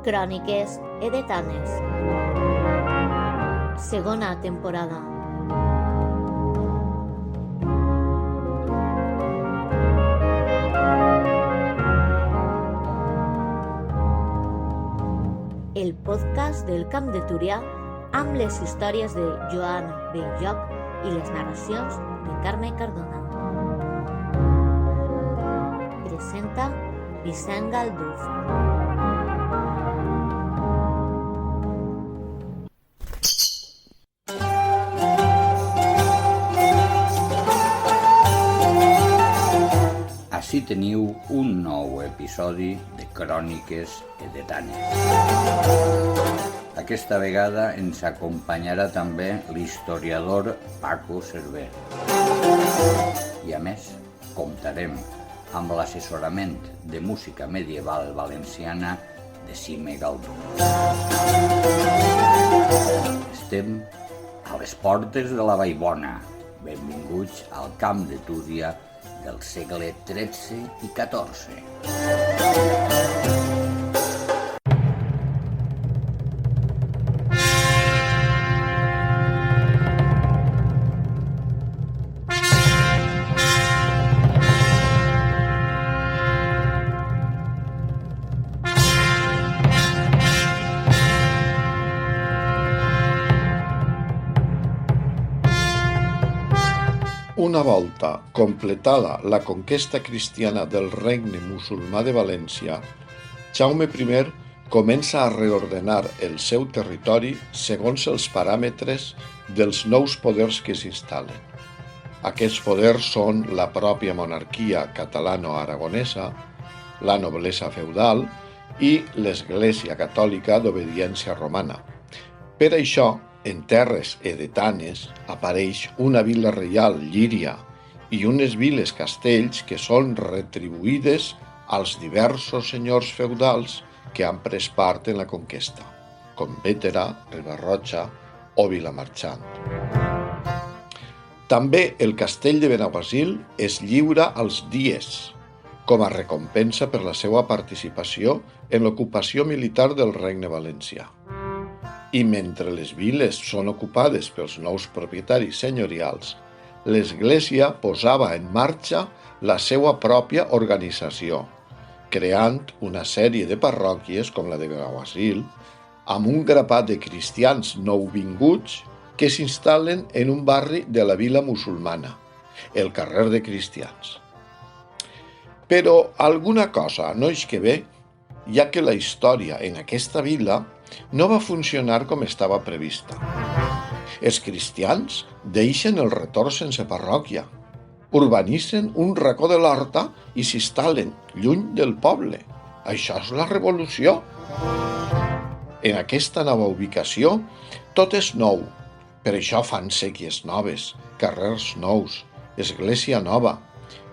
Cròniques edetanes. Segona temporada. El podcast del Camp de Túria amb les històries de Joan Belljoc i les narracions de Carme Cardona. Presenta Vicent Galdús. Ací teniu un nou episodi de Cròniques edetanes. Aquesta vegada ens acompanyarà també l'historiador Paco Cerver. I a més, comptarem amb l'assessorament de música medieval valenciana de Xime Galdú. Estem a les portes de la Vallbona. Benvinguts al Camp de Túria del segle XIII i XIV. Una volta completada la conquesta cristiana del regne musulmà de València, Jaume I comença a reordenar el seu territori segons els paràmetres dels nous poders que s'instal·len. Aquests poders són la pròpia monarquia catalano-aragonesa, la noblesa feudal i l'Església catòlica d'obediència romana. Per això, en terres edetanes apareix una vila reial, Llíria, i unes viles castells que són retribuïdes als diversos senyors feudals que han pres part en la conquesta, com Bétera, Riba-roja o Vilamarxant. També el castell de Benaguasil es lliura als dies, com a recompensa per la seva participació en l'ocupació militar del regne valencià. I mentre les viles són ocupades pels nous propietaris senyorials, l'Església posava en marxa la seva pròpia organització, creant una sèrie de parròquies com la de Benaguasil, amb un grapat de cristians nouvinguts que s'instal·len en un barri de la vila musulmana, el carrer de Cristians. Però alguna cosa no és que bé, ja que la història en aquesta vila no va funcionar com estava prevista. Els cristians deixen el retorn sense parròquia, urbanitzen un racó de l'horta i s'instal·len lluny del poble. Això és la revolució. En aquesta nova ubicació tot és nou, per això fan séquies noves, carrers nous, església nova,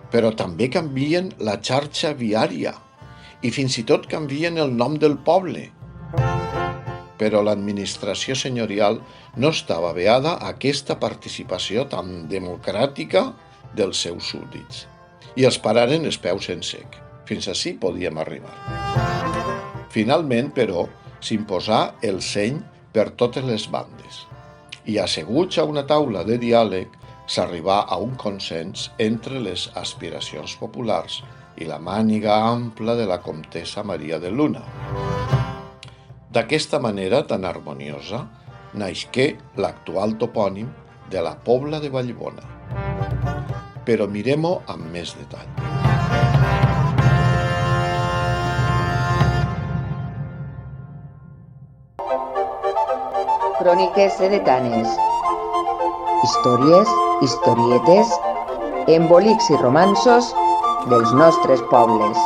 però també canvien la xarxa viària i fins i tot canvien el nom del poble. Però l'administració senyorial no estava veada a aquesta participació tan democràtica dels seus súbdits i els pararen els peus en sec. Fins ací podíem arribar. Finalment, però, s'imposà el seny per totes les bandes i, asseguts a una taula de diàleg, s'arribà a un consens entre les aspiracions populars i la màniga ampla de la comtessa Maria de Luna. D'aquesta manera tan harmoniosa naixqué l'actual topònim de la Pobla de Vallbona. Però mirem-ho amb més detall. Cròniques edetanes. Històries, historietes, embolics i romanços dels nostres pobles.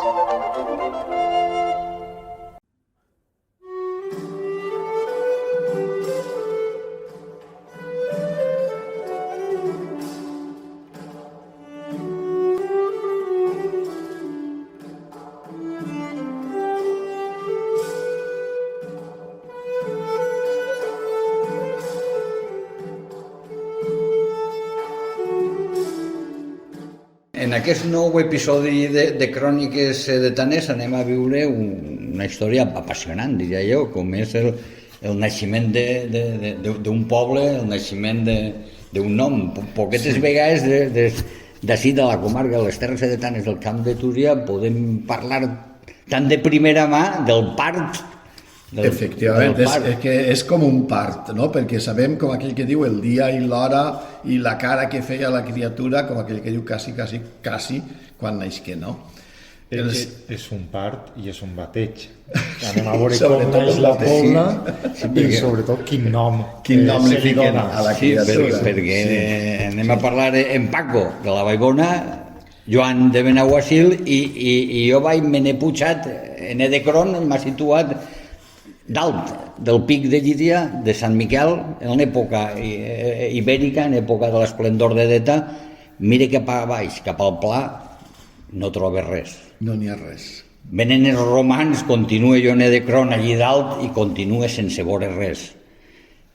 En aquest nou episodi de Cròniques edetanes anem a viure una història apassionant, diria jo, com és el naixement d'un poble, el naixement d'un nom. Poquetes vegades d'ací de la comarca, les Terres Sedetanes del Camp de Túria, podem parlar tan de primera mà del part. Efectivament, és que és com un part, no? Perquè sabem, com aquell que diu, el dia i l'hora i la cara que feia la criatura, com aquell que diu quasi quan naixqué, no? És un part i és un bateig. Anem a veure com naix la Pobla i sobretot quin nom li fiquen a la criatura. Perquè anem a parlar en Paco, de la Vallbona, Joan de Benaguasil, i jo me n'he pujat en Edecron, m'ha situat dalt del pic de Llíria, de Sant Miquel, en l'època ibèrica, en època de l'esplendor d'Edeta. Mira cap a baix, cap al pla, no trobes res. No n'hi ha res. Venen els romans, continua jo en Edecron allí dalt i continua sense veure res.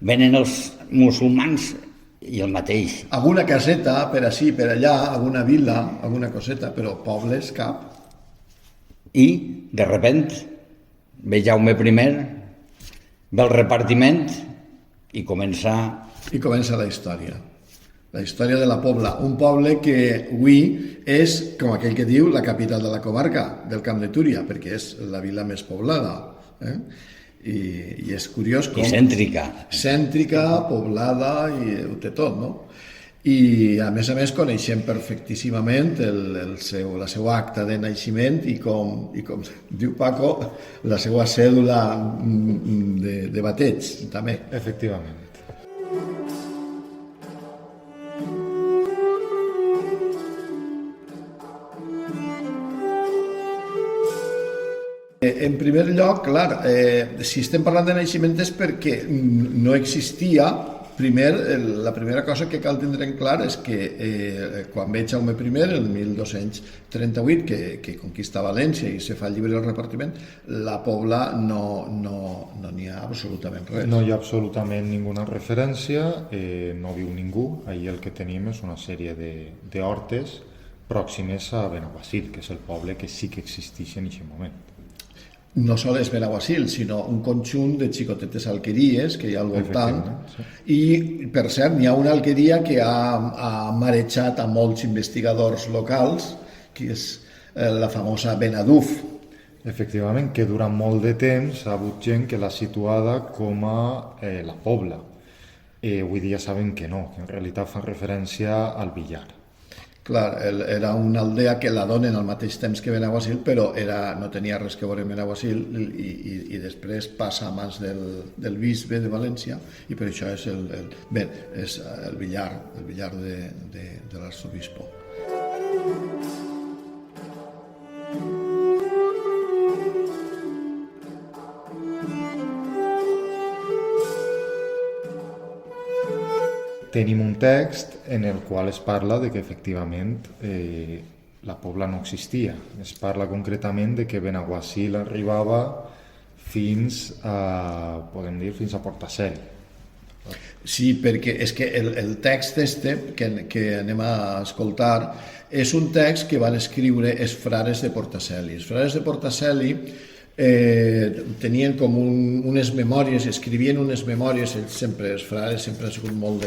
Venen els musulmans i el mateix. Alguna caseta per ací, per allà, alguna vila, alguna coseta, però pobles cap. I, de repent, ve Jaume I, ve el repartiment i comença... I comença la història. La història de la Pobla. Un poble que avui és, com aquell que diu, la capital de la comarca, del Camp de Túria, perquè és la vila més poblada. I és curiós com... I cèntrica. Cèntrica, poblada, i ho té tot, no? I a més coneixem perfectíssimament la seva acta de naixement i com diu Paco, la seva cèdula de bateig, també. Efectivament. En primer lloc, clar, si estem parlant de naixement és perquè no existia. Primer, la primera cosa que cal tindre en clar és que quan ve Jaume I, el 1238, que conquista València i se fa el llibre del repartiment, la Pobla no n'hi ha absolutament res. No hi ha absolutament ninguna referència, no viu ningú. Ahir el que tenim és una sèrie d'hortes pròximes a Benaguasil, que és el poble que sí que existeix en aquest moment. No sols Benaguasil, sinó un conjunt de xicotetes alqueries que hi ha al voltant. Sí. I, per cert, n'hi ha una alqueria que ha marejat a molts investigadors locals, que és la famosa Benaduf. Efectivament, que durant molt de temps ha hagut gent que l'ha situada com a la Pobla. Avui dia sabem que no, que en realitat fa referència al Villar. Clar, era una aldea que la donen al mateix temps que Benaguasil, però no tenia res que veure amb Benaguasil i després passa a mans del bisbe de València i per això és el Villar de l'arsobispo. Tenim un text en el qual es parla de que efectivament la Pobla no existia. Es parla concretament de que Benaguasil arribava fins a Portaceli. Sí, perquè és que el text que anem a escoltar és un text que van escriure els frares de Portaceli. Els frares de Portaceli tenien com unes memòries, escrivien unes memòries, els frares sempre han sigut molt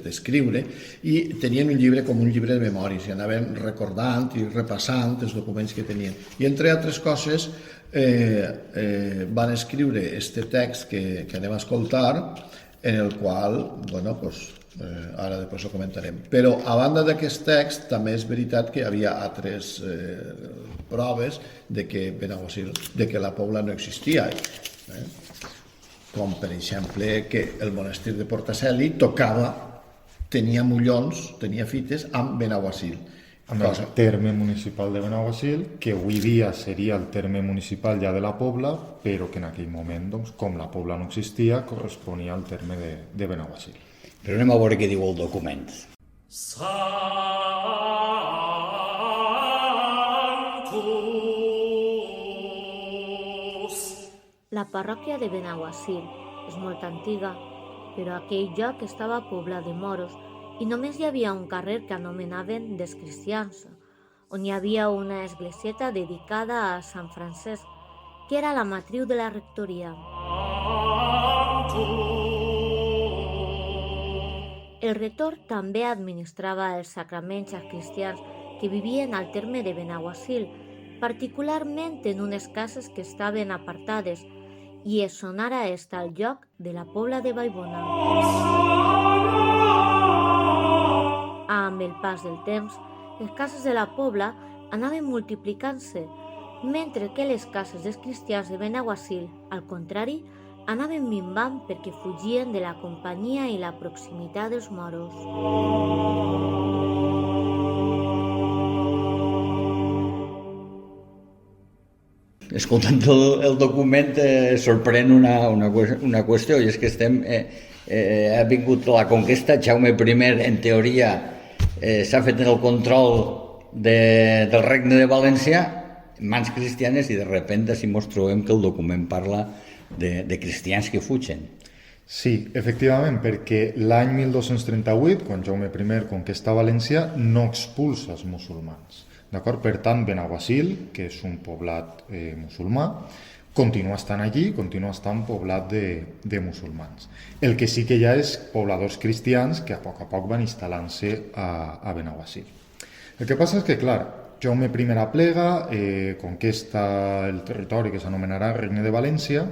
d'escriure, i tenien un llibre com un llibre de memòries, i anaven recordant i repassant els documents que tenien. I entre altres coses van escriure aquest text que anem a escoltar, en el qual, ara després ho comentarem. Però a banda d'aquest text també és veritat que hi havia altres proves de que la Pobla no existia, com per exemple que el monestir de Portaceli tenia mollons, tenia fites amb Benaguasil. Amb el terme municipal de Benaguasil, que avui dia seria el terme municipal ja de la Pobla, però que en aquell moment, com la Pobla no existia, corresponia al terme de Benaguasil. Però anem a veure què diu el document. La parròquia de Benaguasil és molt antiga, però aquell lloc estava poblat de moros i només hi havia un carrer que anomenaven dels Cristians, on hi havia una esglésieta dedicada a Sant Francesc, que era la matriu de la rectoria. El rector també administrava els sacraments als cristians que vivien al terme de Benaguasil, particularment en unes cases que estaven apartades, i és on ara està el lloc de la Pobla de Vallbona. Amb el pas del temps, les cases de la Pobla anaven multiplicant-se, mentre que les cases dels cristians de Benaguasil, al contrari, anaven minvant perquè fugien de la companyia i la proximitat dels moros. Escoltant el document sorprèn una qüestió, i és que ha vingut la conquesta, Jaume I, en teoria, s'ha fet el control del Regne de València, mans cristianes, i de repente si mos trobem que el document parla de cristians que fugen. Sí, efectivament, perquè l'any 1238, quan Jaume I conquesta València, no expulsa els musulmans. D'acord? Per tant, Benaguasil, que és un poblat musulmà, continua estant allí, continua estant poblat de musulmans. El que sí que hi ha és pobladors cristians que a poc van instal·lant-se a Benaguasil. El que passa és que, clar, Jaume I aplega, conquesta el territori que s'anomenarà Regne de València,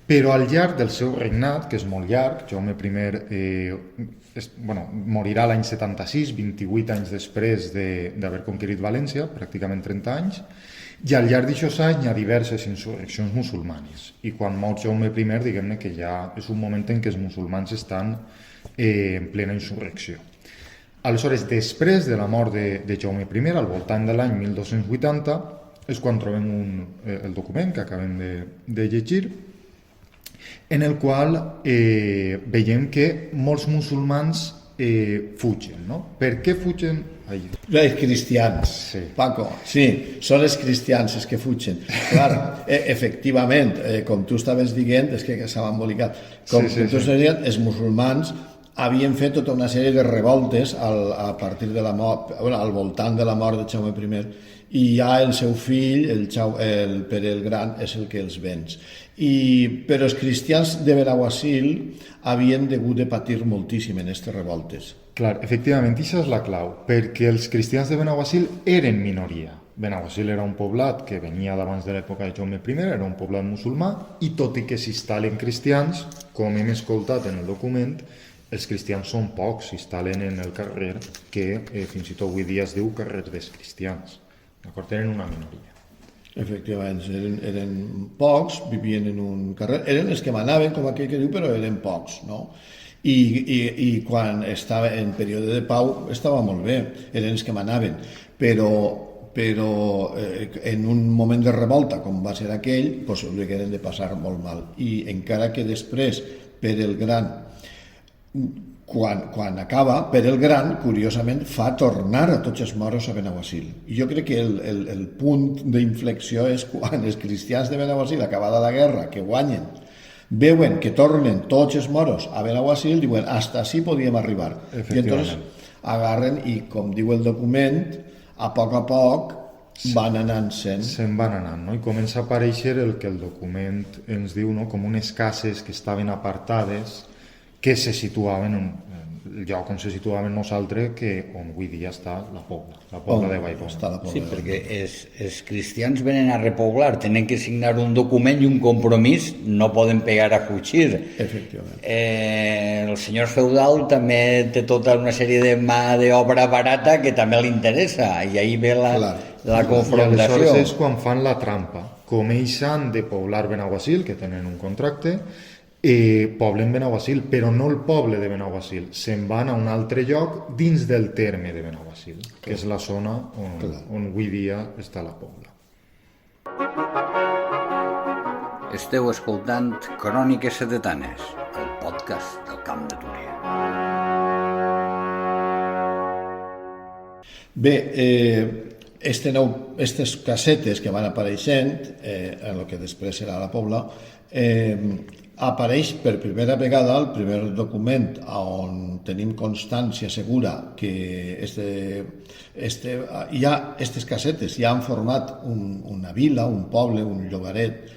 però al llarg del seu regnat, que és molt llarg, Jaume I morirà l'any 76, 28 anys després d'haver conquerit València, pràcticament 30 anys, i al llarg d'aixòs anys hi ha diverses insurreccions musulmanes. I quan mor Jaume I, diguem-ne que ja és un moment en què els musulmans estan en plena insurrecció. Aleshores, després de la mort de Jaume I, al voltant de l'any 1280, és quan trobem el document que acabem de llegir, en el qual veiem que molts musulmans fugen, no? Per què fugen? Els cristians, sí. Paco, sí, són els cristians els que fugen. Clar, efectivament, com tu estaves dient, és que s'ha embolicat. Com tu estaves dient, els musulmans havien fet tota una sèrie de revoltes a partir de la mort, al voltant de la mort de Jaume I, i ja el seu fill, el Pere el Gran, és el que els venç. Però els cristians de Benaguasil havien hagut de patir moltíssim en aquestes revoltes. Clar, efectivament, això és la clau, perquè els cristians de Benaguasil eren minoria. Benaguasil era un poblat que venia d'abans de l'època de Jaume I, era un poblat musulmà, i tot i que s'instal·len cristians, com hem escoltat en el document, els cristians són pocs, s'instal·len en el carrer, que fins i tot avui dia es diu carrer dels cristians. D'acord? Eren una minoria. Efectivament, eren pocs, vivien en un carrer, eren els que manaven, com aquell que diu, però eren pocs, no? I quan estava en període de pau estava molt bé, eren els que manaven, però en un moment de revolta, com va ser aquell, doncs ho hagueren de passar molt mal. I encara que després, per el Gran, quan acaba, Pere el Gran, curiosament, fa tornar a tots els moros a Benaguasil. I jo crec que el punt d'inflexió és quan els cristians de Benaguasil, acabada la guerra, que guanyen, veuen que tornen tots els moros a Benaguasil, diuen, hasta així podíem arribar. I llavors agarren i, com diu el document, a poc van anant-se'n. Se'n van anant, no? I comença a aparèixer el que el document ens diu, no? Com unes cases que estaven apartades, que se situaven en el lloc on se situaven nosaltres, que on avui dia està la Pobla de Vallbona. Sí, perquè els cristians venen a repoblar, tenen que signar un document i un compromís, no poden pegar a fugir. Efectivament. El senyor feudal també té tota una sèrie de mà d'obra barata que també li interessa, i ahí ve la confrontació. I aleshores és quan fan la trampa. Comencen de poblar Benaguasil, que tenen un contracte, poblen Benaguasil, però no el poble de Benaguasil, se'n van a un altre lloc dins del terme de Benaguasil, que és la zona on avui dia està la Pobla. Esteu escoltant Cròniques Sedetanes, el podcast del Camp de Túria. Bé, aquestes casetes que van apareixent, en el que després serà la Pobla, apareix per primera vegada el primer document on tenim constància segura que aquestes casetes ja han format una vila, un poble, un llogaret,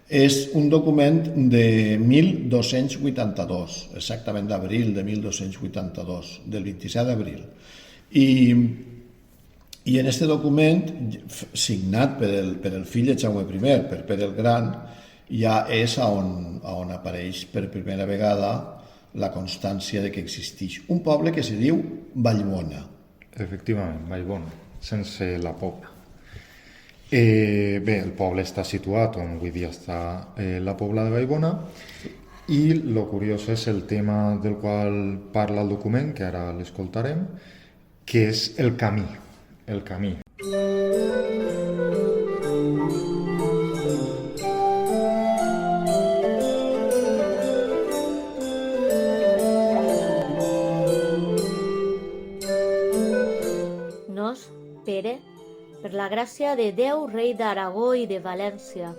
És un document de 1282, exactament d'abril de 1282, del 27 d'abril. I en aquest document, signat per el fill de Jaume I, per Pere el Gran, ja és on apareix per primera vegada la constància de que existeix un poble que se diu Vallbona. Efectivament, Vallbona, sense la Pobla. Bé, el poble està situat on avui dia està la Pobla de Vallbona i el curiós és el tema del qual parla el document, que ara l'escoltarem, que és el camí. El camí. Nos, Pere, per la gràcia de Déu, rei d'Aragó i de València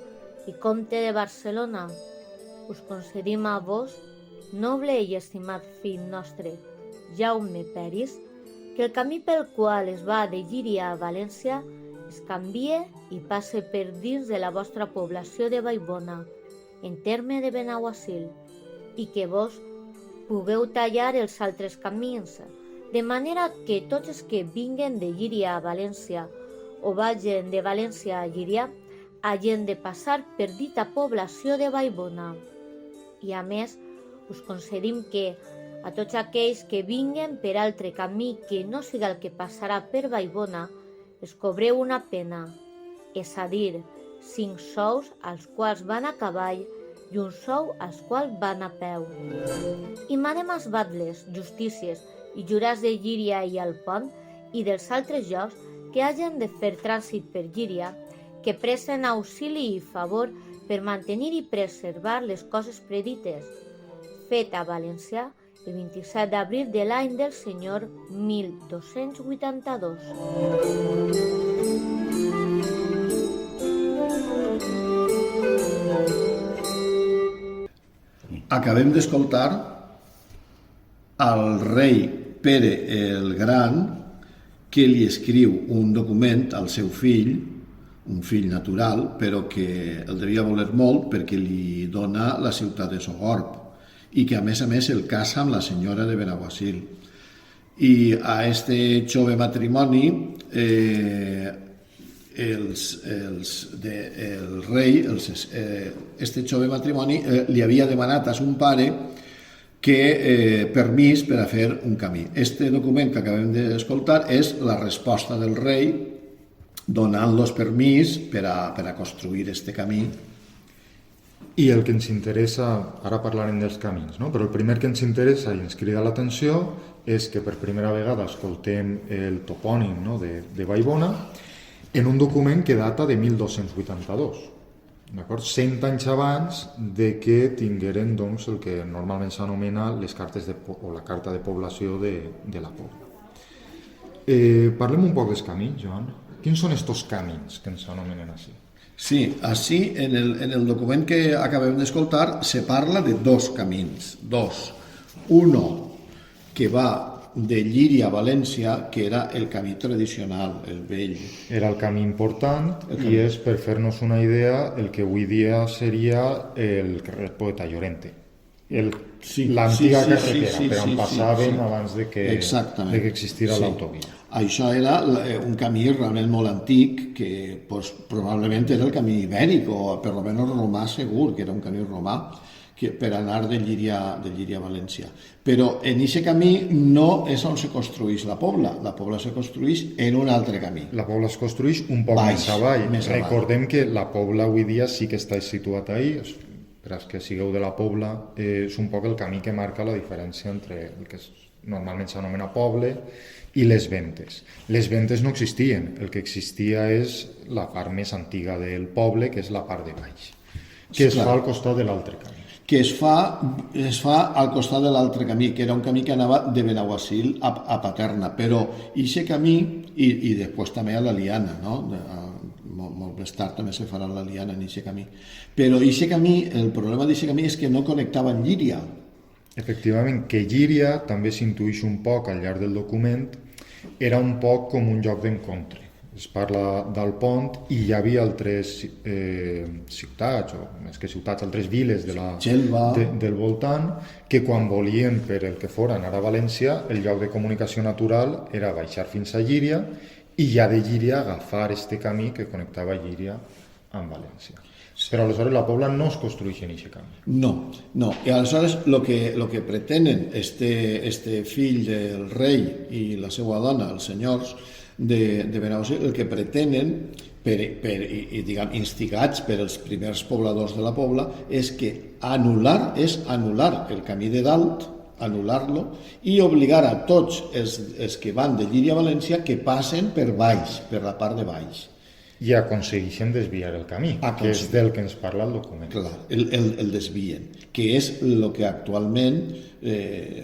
i comte de Barcelona, us concedim a vos, noble i estimat fill nostre, Jaume Peris, que el camí pel qual es va de Llíria a València es canvie i passe per dins de la vostra població de Vallbona, en terme de Benaguasil, i que vos pugueu tallar els altres camins, de manera que tots els que vinguen de Llíria a València o vagin de València a Llíria hagin de passar per dita població de Vallbona. I a més, us concedim que a tots aquells que vinguen per altre camí que no siga el que passarà per Vallbona, es cobreu una pena, és a dir, 5 sous als quals van a cavall i un sou als quals van a peu. I manem als batlles, justícies i jurats de Llíria i al Pont i dels altres llocs que hagin de fer trànsit per Llíria, que presten auxili i favor per mantenir i preservar les coses predites, fet a València el 27 d'abril de l'any del Senyor 1282. Acabem d'escoltar al rei Pere el Gran, que li escriu un document al seu fill, un fill natural, però que el devia voler molt perquè li dona la ciutat de Sogorb i que a més el casa amb la senyora de Benaguasil. I a este jove matrimoni este jove matrimoni li havia demanat a son pare que permís per a fer un camí. Este document que acabem d'escoltar és la resposta del rei donant-los permís per a construir este camí. I el que ens interessa, ara parlarem dels camins, no? Però el primer que ens interessa i ens crida l'atenció és que per primera vegada escoltem el topònim, no? de Vallbona en un document que data de 1282, d'acord? 100 anys abans de que tingueren doncs, el que normalment s'anomena les cartes o la carta de població de la Pobla. Parlem un poc dels camins, Joan. Quins són estos camins que ens anomenen així? Sí, així en el document que acabem d'escoltar se parla de dos camins, dos. Uno que va de Llíria a València, que era el camí tradicional, el vell. Era el camí important i és, per fer-nos una idea, el que avui dia seria el carrer Poeta Llorente. L'antiga carretera, per on passàvem abans de que existira l'autovia. Això era un camí realment molt antic, que probablement era el camí ibèric, o per almenys romà segur, que era un camí romà, per anar de Llíria a València. Però en aquest camí no és on se construeix la Pobla se construeix en un altre camí. La Pobla es construeix un poc més avall. Recordem que la Pobla avui dia sí que està situat ahí, per als que sigueu de la Pobla, és un poc el camí que marca la diferència entre el que normalment s'anomena poble i les Ventes. Les Ventes no existien, el que existia és la part més antiga del poble, que és la part de baix, que es fa al costat de l'altre camí. Que es fa al costat de l'altre camí, que era un camí que anava de Benaguasil a Paterna, però aquest camí, i després també a la Liana, no? Molt més tard també se farà la Liana en aquest camí, però aquest camí, el problema d'aquest camí és que no connectava amb Llíria. Efectivament, que Llíria també s'intuïx un poc al llarg del document, era un poc com un lloc d'encontre. es parla del pont i hi havia altres ciutats, o més que ciutats, altres viles del voltant, que quan volien, per el que fora, anar a València, el lloc de comunicació natural era baixar fins a Llíria i ja de Llíria agafar este camí que connectava Llíria amb València. Però aleshores la Pobla no es construeix en aquest camí. No. I aleshores el que pretenen este fill del rei i la seva dona, els senyors de Benaguasil, el que pretenen, diguem, instigats per els primers pobladors de la Pobla, és anul·lar el camí de dalt, anul·lar-lo i obligar a tots els que van de Llíria a València que passen per baix, per la part de baix. I aconsegueixen desviar el camí, que és del que ens parla el document. Clar, el desvien, que és el que actualment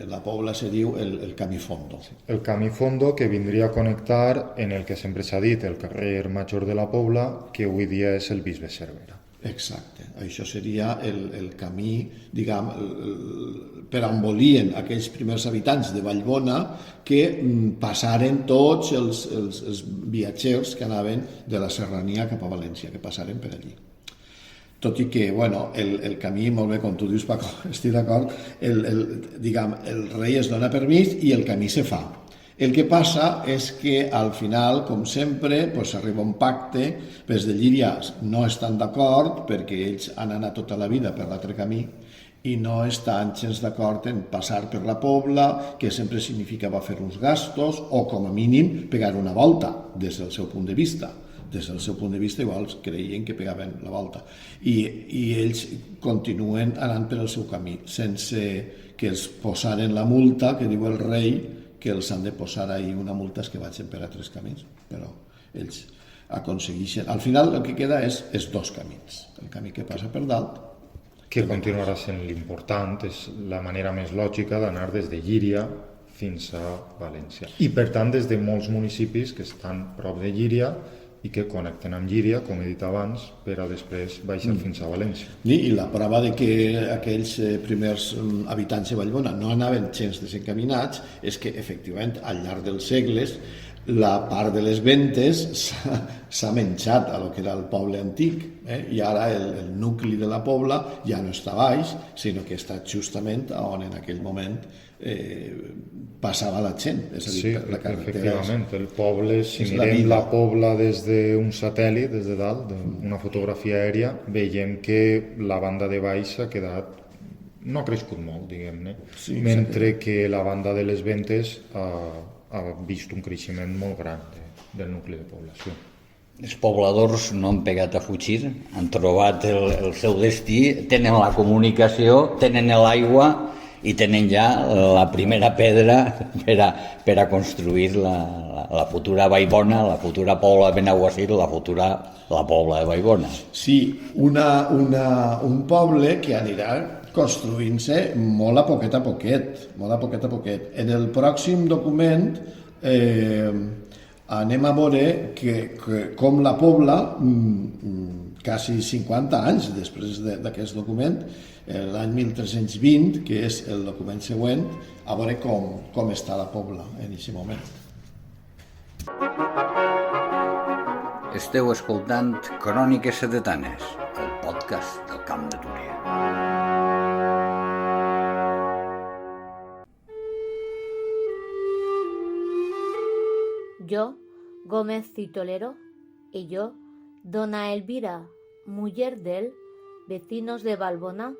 la Pobla se diu el camí fondo. El camí fondo que vindria a connectar en el que sempre s'ha dit, el carrer Major de la Pobla, que avui dia és el Bisbe Cervera. Exacte, això seria el camí, diguem, per on volien aquells primers habitants de Vallbona que passaren tots els viatgers que anaven de la Serrania cap a València, que passaren per allí. Tot i que, bueno, el camí, molt bé, com tu dius, Paco, estic d'acord, el rei es dona permís i el camí se fa. El que passa és que al final, com sempre, s'arriba a un pacte, els de Llíria no estan d'acord perquè ells han anat tota la vida per l'altre camí i no estan gens d'acord en passar per la Pobla, que sempre significava fer uns gastos o, com a mínim, pegar una volta des del seu punt de vista. Des del seu punt de vista, igual creien que pegaven la volta. I ells continuen anant per el seu camí, sense que els posaren la multa que diu el rei, que els han de posar ahir una multa que vagin per a 3 camins, però ells aconsegueixen. Al final el que queda és 2 camins, el camí que passa per dalt. Que continuarà sent l'important, és la manera més lògica d'anar des de Llíria fins a València. I per tant des de molts municipis que estan prop de Llíria i que connecten amb Llíria, com he dit abans, per a després baixar fins a València. I la prova de que aquells primers habitants de Vallbona no anaven gens desencaminats és que, efectivament, al llarg dels segles, la part de les ventes s'ha menjat a lo que era el poble antic, i ara el nucli de la Pobla ja no està baix, sinó que està justament on en aquell moment passava la gent. És a dir, sí, la carretera efectivament, el poble, si mirem la Pobla des d'un satèl·lit, des de dalt, d'una fotografia aèria, veiem que la banda de baix s'ha quedat, no ha crescut molt, diguem-ne, sí, mentre que la banda de les ventes ha vist un creixement molt gran del nucli de població. Els pobladors no han pegat a fugir, han trobat el seu destí, tenen la comunicació, tenen l'aigua i tenen ja la primera pedra per a construir la futura Vallbona, la futura Pobla de Benaguasil, la Pobla de Vallbona. Sí, un poble que anirà construint-se molt a poquet a poquet. En el pròxim document anem a veure com la Pobla, quasi 50 anys després d'aquest document, l'any 1320, que és el document següent, a veure com està la Pobla en aquest moment. Esteu escoltant Cròniques Sedetanes, el podcast del Camp de Túria. Yo, Gómez Citolero, y yo, dona Elvira, mujer del, vecinos de Vallbona,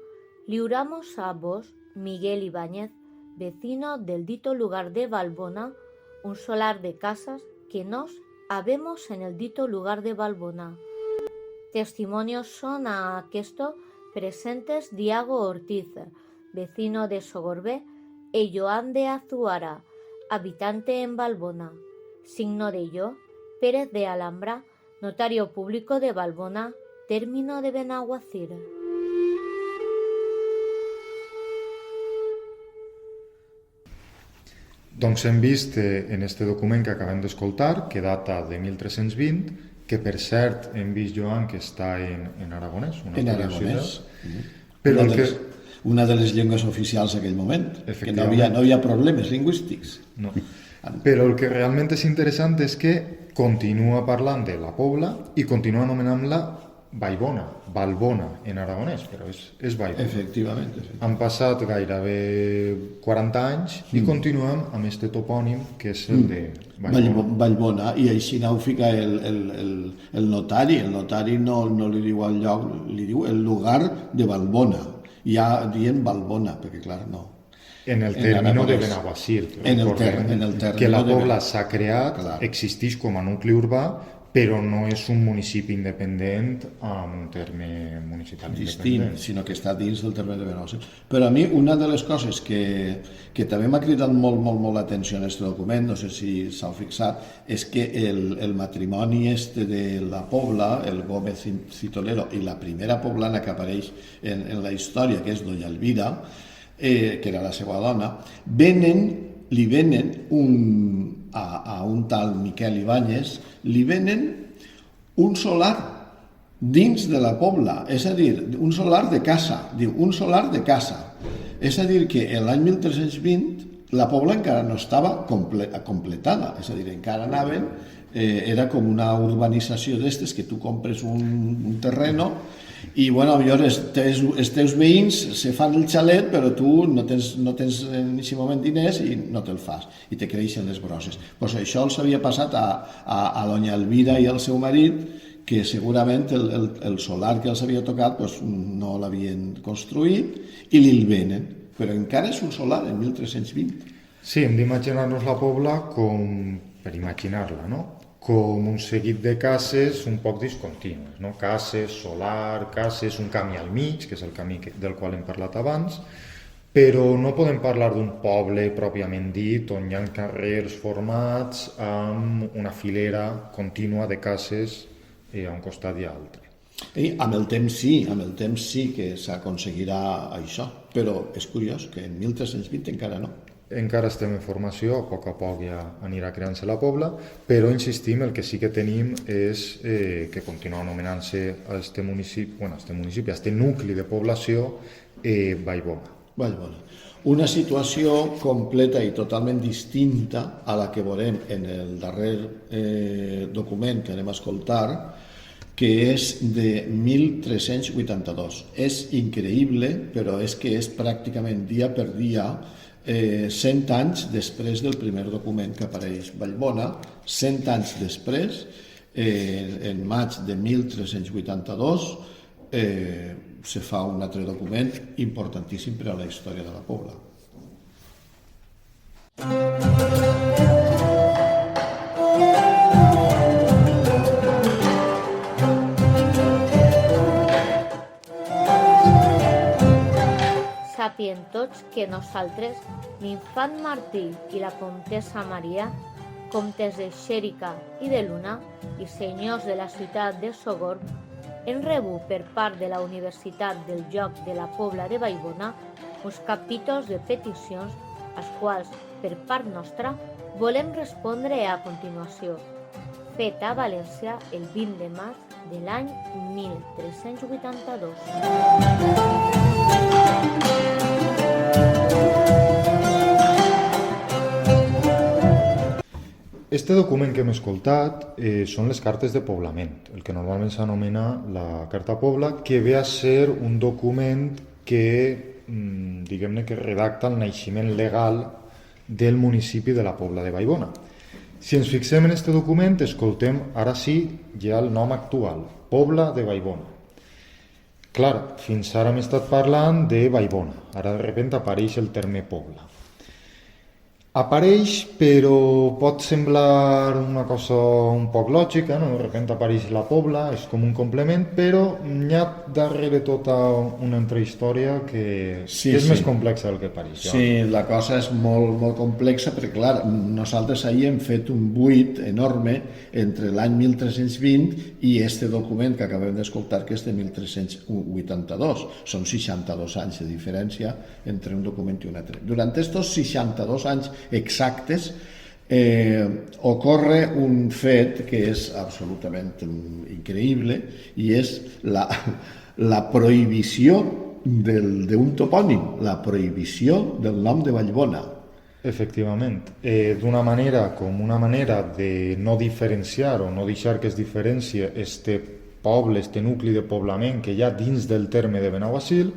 liuramos a vos, Miguel Ibáñez, vecino del dito lugar de Vallbona, un solar de casas que nos habemos en el dito lugar de Vallbona. Testimonios son a aquesto presentes Diago Ortiz, vecino de Sogorbé, e Joan de Azuara, habitante en Vallbona. Signo de ello, Pérez de Alhambra, notario público de Vallbona, término de Benaguacil. Doncs hem vist en este document que acabem d'escoltar, que data de 1320, que per cert hem vist, Joan, que està en aragonès. En aragonès. Però una de les llengües oficials d'aquell moment, que no hi havia problemes lingüístics. No. Però el que realment és interessant és que continua parlant de la Pobla i continua anomenant-la Vallbona, Valbona en aragonès, però és Vallbona. Efectivament. Han passat gairebé 40 anys i continuem amb aquest topònim que és el de Vallbona. Vallbona, i així ho fica el notari. El notari no li diu al lloc, li diu el lugar de Valbona. Ja dient Valbona, perquè clar, no. En el término de Benaguasil. En el término que la de Pobla s'ha creat, clar, existeix com a nucli urbà, però no és un municipi independent amb un terme municipal distint, independent. sinó que està dins del terme de Benaguasil. Però a mi una de les coses que també m'ha cridat molt l'atenció en aquest document, no sé si s'heu fixat, és que el matrimoni de la Pobla, el Gómez Citolero, i la primera poblana que apareix en la història, que és Doña Elvira, que era la seva dona, li venen a un tal Miquel Ibáñez, li venen un solar dins de la Pobla, és a dir, un solar de casa, diu, un solar de casa. És a dir, que l'any 1320 la Pobla encara no estava completada, és a dir, encara anaven, era com una urbanització d'estes, que tu compres un terreno i, bueno, els teus veïns se fan el xalet, però tu no tens en aquest moment diners i no te'l fas, i te creixen les brosses. Pues això els havia passat a Doña Elvira i al seu marit, que segurament el solar que els havia tocat no l'havien construït i li'l venen, però encara és un solar en 1320. Sí, hem d'imaginar-nos la Pobla com, per imaginar-la, no? Com un seguit de cases un poc discontinues, no? Cases, solar, cases, un camí al mig, que és el camí del qual hem parlat abans, però no podem parlar d'un poble pròpiament dit, on hi ha carrers formats amb una filera contínua de cases a un costat i a l'altre. I amb el temps sí que s'aconseguirà això, però és curiós que en 1320 encara no. Encara estem en formació, a poc ja anirà creant-se la Pobla, però insistim, el que sí que tenim és que continua anomenant-se a aquest municipi, a aquest nucli de població, Vallbona. Una situació completa i totalment distinta a la que veurem en el darrer document que anem a escoltar, que és de 1382. És increïble, però és que és pràcticament dia per dia 100 anys després del primer document que apareix Vallbona, 100 anys després, en maig de 1382, se fa un altre document importantíssim per a la història de la Pobla. Sàpien tots que nosaltres, l'infant Martí i la comtessa Maria, comtes de Xèrica i de Luna i senyors de la ciutat de Sogorb, hem rebut per part de la Universitat del Joc de la Pobla de Vallbona uns capítols de peticions als quals, per part nostra, volem respondre a continuació. Fet a València el 20 de març de l'any 1382. Este document que hem escoltat són les cartes de poblament, el que normalment s'anomena la Carta Pobla, que ve a ser un document que, diguem-ne, que redacta el naixement legal del municipi de la Pobla de Vallbona. Si ens fixem en aquest document, escoltem, ara sí, ja el nom actual, Pobla de Vallbona. Clar, fins ara hem estat parlant de Vallbona, ara de sobte apareix el terme Pobla. Apareix, però pot semblar una cosa un poc lògica, no? De sobte apareix la Pobla, és com un complement, però hi ha darrere tota una altra història que és més complexa del que pareix. Sí, la cosa és molt complexa, perquè clar, nosaltres ahir hem fet un buit enorme entre l'any 1320 i este document que acabem d'escoltar, que és de 1382. Són 62 anys de diferència entre un document i un altre. Durant aquests 62 anys exactes ocorre un fet que és absolutament increïble i és la prohibició d'un topònim, la prohibició del nom de Vallbona. Efectivament. D'una manera com una manera de no diferenciar o no deixar que es diferencie este poble, este nucli de poblament que hi ha dins del terme de Benaguasil,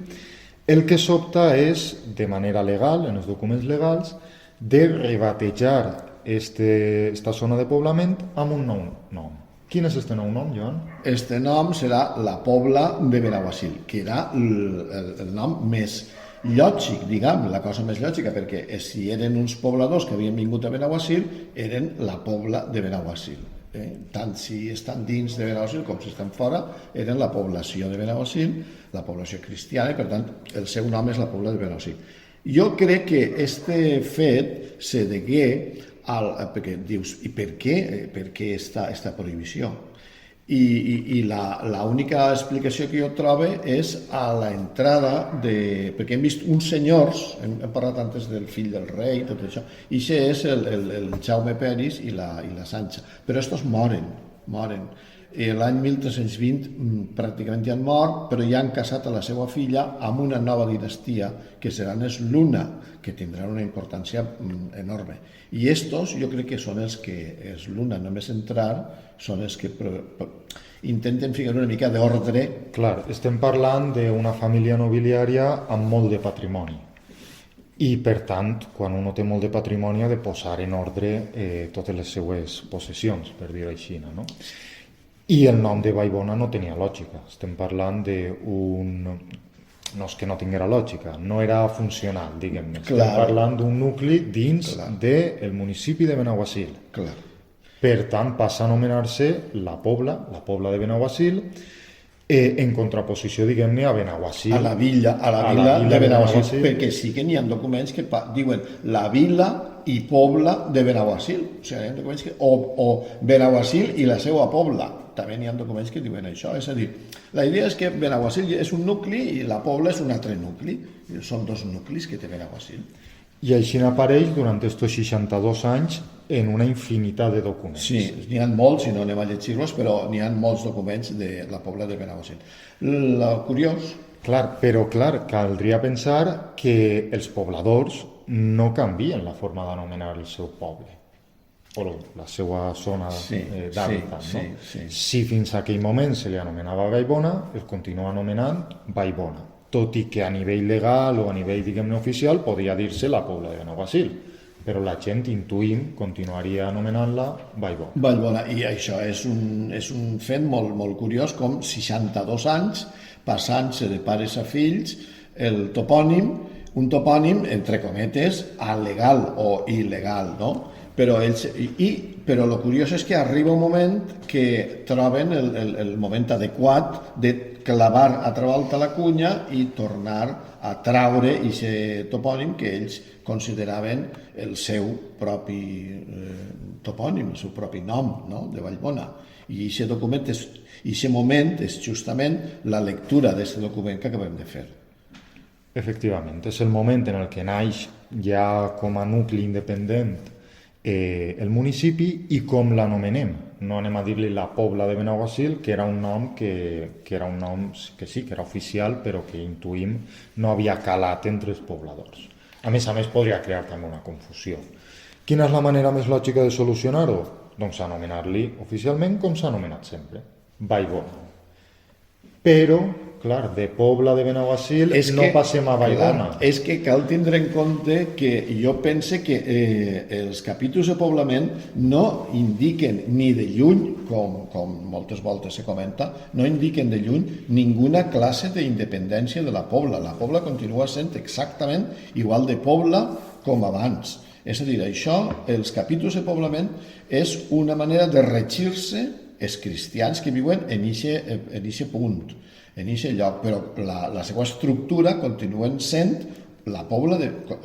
el que s'opta és, de manera legal, en els documents legals, de rebatejar esta zona de poblament amb un nou nom. Quin és este nou nom, Joan? Este nom serà la Pobla de Benaguasil, que era el nom més lògic, diguem, la cosa més lògica, perquè si eren uns pobladors que havien vingut a Benaguasil, eren la Pobla de Benaguasil. Tant si estan dins de Benaguasil com si estan fora, eren la població de Benaguasil, la població cristiana, i per tant el seu nom és la Pobla de Benaguasil. Jo crec que este fet se degué perquè dius, i per què? Per què esta prohibició? I l'única explicació que jo trobo és a l'entrada perquè hem vist uns senyors, hem parlat antes del fill del rei, tot això, i això és el Jaume Peris i la Sancha, però estos moren. L'any 1320 pràcticament ja han mort, però ja han casat a la seva filla amb una nova dinastia, que seran els Luna, que tindran una importància enorme. I estos jo crec que són els que els Luna, només entrar, són els que intenten ficar una mica d'ordre. Clar, estem parlant d'una família nobiliària amb molt de patrimoni. I, per tant, quan un té molt de patrimoni ha de posar en ordre totes les seues possessions, per dir-ho així, no? I el nom de Vallbona no tenia lògica. Estem parlant d'un... No és que no tinguera lògica, no era funcional, diguem-ne. Estem parlant d'un nucli dins del municipi de Benaguasil. Clar. Per tant, passa a anomenar-se la Pobla de Benaguasil, en contraposició, diguem-ne, a Benaguasil. A la villa de Benaguasil, perquè sí que n'hi ha documents que diuen la vila i Pobla de Benaguasil. O sigui, hi ha documents que... O Benaguasil i la seva Pobla. També n'hi ha documents que diuen això. És a dir, la idea és que Benaguasil és un nucli i la Pobla és un altre nucli. Són dos nuclis que té Benaguasil. I així apareix durant aquests 62 anys en una infinitat de documents. Sí, n'hi ha molts, si no anem a llegir-los, però n'hi ha molts documents de la Pobla de Benaguasil. Curiós. Clar, caldria pensar que els pobladors no canvien la forma d'anomenar el seu poble o la seva zona d'hàbitat. Si fins a aquell moment se li anomenava Vallbona, es continua anomenant Vallbona, tot i que a nivell legal o a nivell, diguem-ne, oficial podria dir-se la Pobla de Benaguasil, però la gent, intuïm, continuaria anomenant-la Vallbona. Vallbona, i això és un fet molt, molt curiós, com 62 anys passant-se de pares a fills, el topònim, un topònim, entre cometes, legal o il·legal, no? Però el curiós és que arriba un moment que troben el moment adequat de clavar a alta la cunya i tornar a traure aquest topònim que ells consideraven el seu propi topònim, el seu propi nom, no? De Vallbona. I aquest moment és justament la lectura d'aquest document que acabem de fer. Efectivament, és el moment en el que naix ja com a nucli independent el municipi i com l'anomenem. No anem a dir-li la Pobla de Benaguasil, que era un nom que sí, que era oficial, però que intuïm no havia calat entre els pobladors. A més, podria crear també una confusió. Quina és la manera més lògica de solucionar-ho? Doncs anomenar-li oficialment com s'ha anomenat sempre, Vallbona. Però, clar, de Pobla de Benaguasil no passem a Vallbona. És que cal tindre en compte que jo pense que els capítols de poblament no indiquen ni de lluny, com moltes voltes se comenta, no indiquen de lluny ninguna classe d'independència de la Pobla. La Pobla continua sent exactament igual de Pobla com abans. És a dir, això, els capítols de poblament, és una manera de regir-se els cristians que viuen en aquest punt, en aquest lloc, però la seva estructura continuen sent la Pobla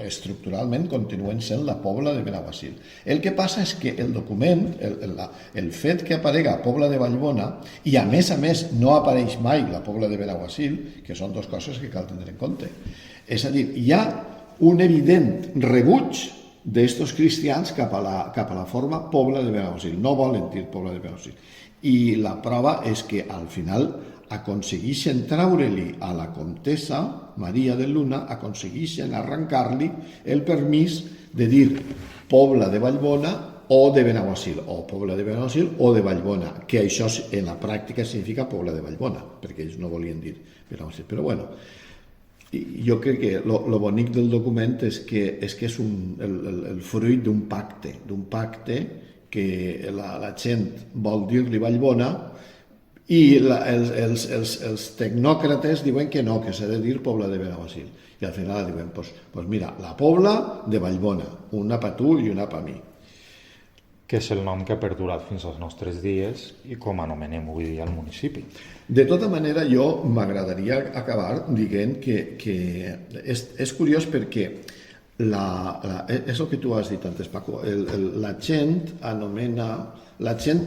estructuralment continuen sent la Pobla de Benaguasil. El que passa és que el document, el fet que aparega Pobla de Vallbona, i a més no apareix mai la Pobla de Benaguasil, que són dues coses que cal tenir en compte. És a dir, hi ha un evident rebuig d'estos cristians cap a la forma Pobla de Benaguasil. No volen dir Pobla de Benaguasil. I la prova és que al final aconsegueixen traure-li a la comtessa Maria de Luna, aconsegueixen arrencar-li el permís de dir Pobla de Vallbona o de Benaguasil, o Pobla de Benaguasil o de Vallbona, que això en la pràctica significa Pobla de Vallbona, perquè ells no volien dir Benaguasil. Però bueno, jo crec que lo bonic del document és que és el fruit d'un pacte que la gent vol dir-li Vallbona i els tecnòcrates diuen que no, que s'ha de dir Pobla de Benaguasil. I al final diuen, pues mira, la Pobla de Vallbona, una pa tu i una pa mi. Que és el nom que ha perdurat fins als nostres dies i com anomenem avui dia el municipi. De tota manera, jo m'agradaria acabar dient que és curiós perquè és el que tu has dit antes, Paco, la gent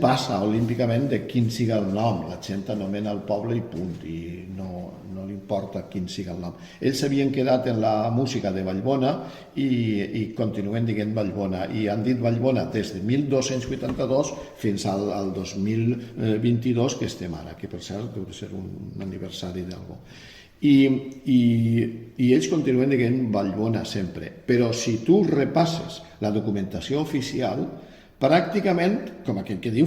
passa olímpicament de quin siga el nom, la gent anomena el poble i punt, i no li importa quin siga el nom. Ells s'havien quedat en la música de Vallbona i continuen dient Vallbona, i han dit Vallbona des de 1282 fins al 2022 que estem ara, que per cert deu ser un aniversari d'algú. I ells continuen dient Vallbona sempre, però si tu repasses la documentació oficial, pràcticament, com aquell que diu,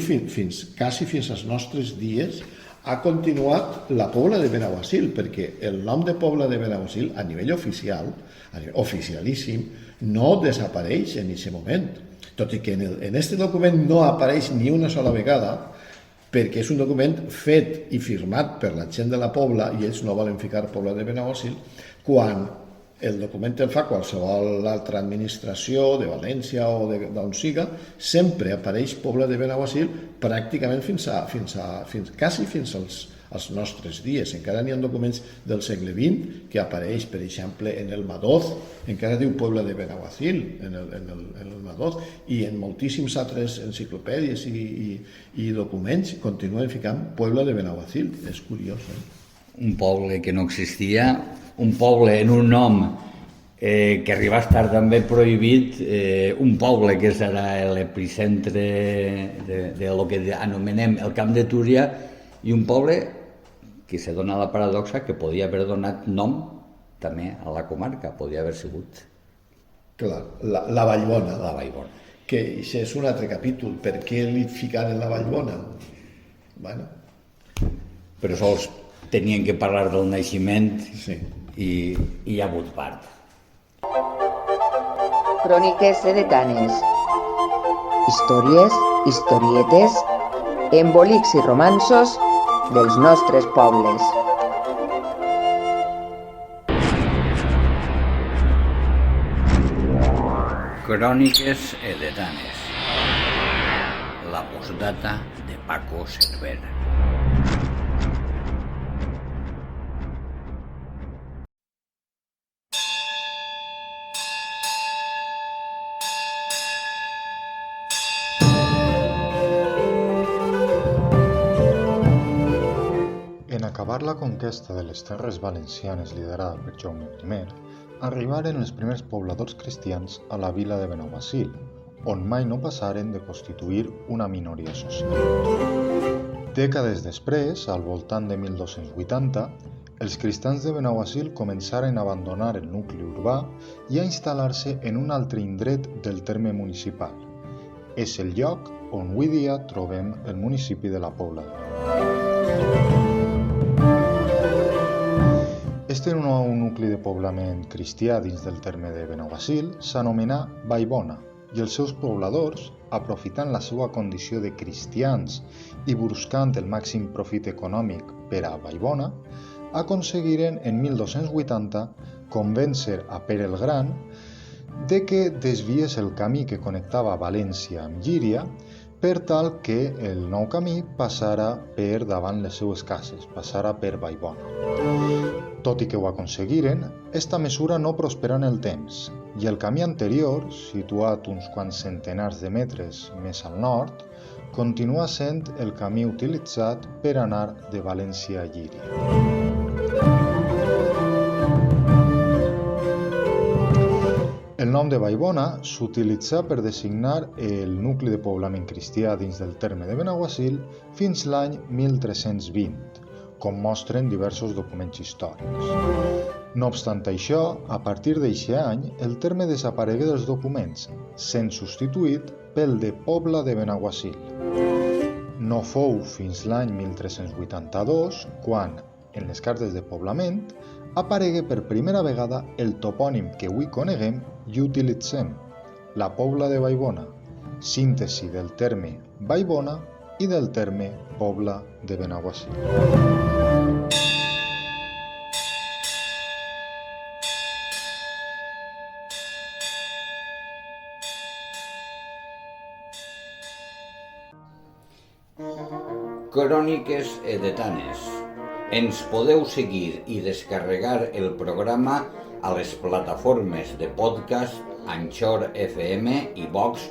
quasi fins als nostres dies, ha continuat la Pobla de Benaguasil, perquè el nom de Pobla de Benaguasil, a nivell oficial, oficialíssim, no desapareix en aquest moment. Tot i que en aquest document no apareix ni una sola vegada, perquè és un document fet i firmat per la gent de la Pobla i ells no volen ficar Pobla de Benaguasil, quan el document el fa qualsevol altra administració de València o d'on siga, sempre apareix Pobla de Benaguasil pràcticament quasi fins als nostres dies. Encara n'hi ha documents del segle XX que apareix, per exemple, en el Madoz, encara diu Pobla de Benaguasil en el Madoz, i en moltíssims altres enciclopèdies i documents continuen ficant Pobla de Benaguasil. És curiós, Un poble que no existia, un poble en un nom que arriba a estar també prohibit, un poble que serà l'epicentre de lo que anomenem el Camp de Túria, i un poble que se dona la paradoxa que podia haver donat nom també a la comarca, podia haver sigut. Clar, la Vallbona. La Vallbona. Que això és un altre capítol. Per què li ficaren la Vallbona? Bueno. Però sols tenien que parlar del naixement, sí. I hi ha hagut part. Cròniques sedetanes. Històries, historietes, embolics i romanços dels nostres pobles. Cròniques edetanes. La postdata de Paco Cervera. En acabar la conquesta de les terres valencianes liderada per Jaume I, arribaren els primers pobladors cristians a la vila de Benaguasil, on mai no passaren de constituir una minoria social. Dècades després, al voltant de 1280, els cristians de Benaguasil començaren a abandonar el nucli urbà i a instal·lar-se en un altre indret del terme municipal. És el lloc on avui dia trobem el municipi de la Pobla. Este nou nucli de poblament cristià dins del terme de Benaguasil s'anomenà Vallbona i els seus pobladors, aprofitant la seva condició de cristians i buscant el màxim profit econòmic per a Vallbona, aconseguiren en 1280 convèncer a Pere el Gran de que desviés el camí que connectava València amb Llíria per tal que el nou camí passara per davant les seues cases, passara per Vallbona. Tot i que ho aconseguiren, esta mesura no prosperà en el temps i el camí anterior, situat uns quants centenars de metres més al nord, continua sent el camí utilitzat per anar de València a Llíria. El nom de Vallbona s'utilitzà per designar el nucli de poblament cristià dins del terme de Benaguasil fins l'any 1320, com mostren diversos documents històrics. No obstant això, a partir d'aquest any, el terme desaparegué dels documents, sent substituït pel de Pobla de Benaguasil. No fou fins l'any 1382 quan, en les cartes de poblament, aparegué per primera vegada el topònim que avui coneguem i utilitzem, la Pobla de Vallbona, síntesi del terme Vallbona i del terme Pobla de Benaguasil. Cròniques Edetanes. Ens podeu seguir i descarregar el programa a les plataformes de podcast Anchor FM, iVox,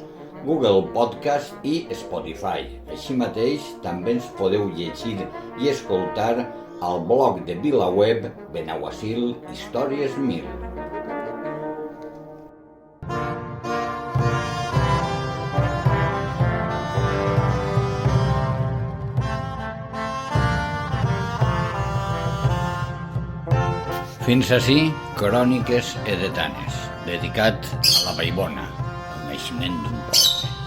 Google Podcast i Spotify. Així mateix, també ens podeu llegir i escoltar al blog de VilaWeb Benaguasil Històries 1000. Fins ací, Cròniques Edetanes, dedicat a la Vallbona, el naixement d'un poble.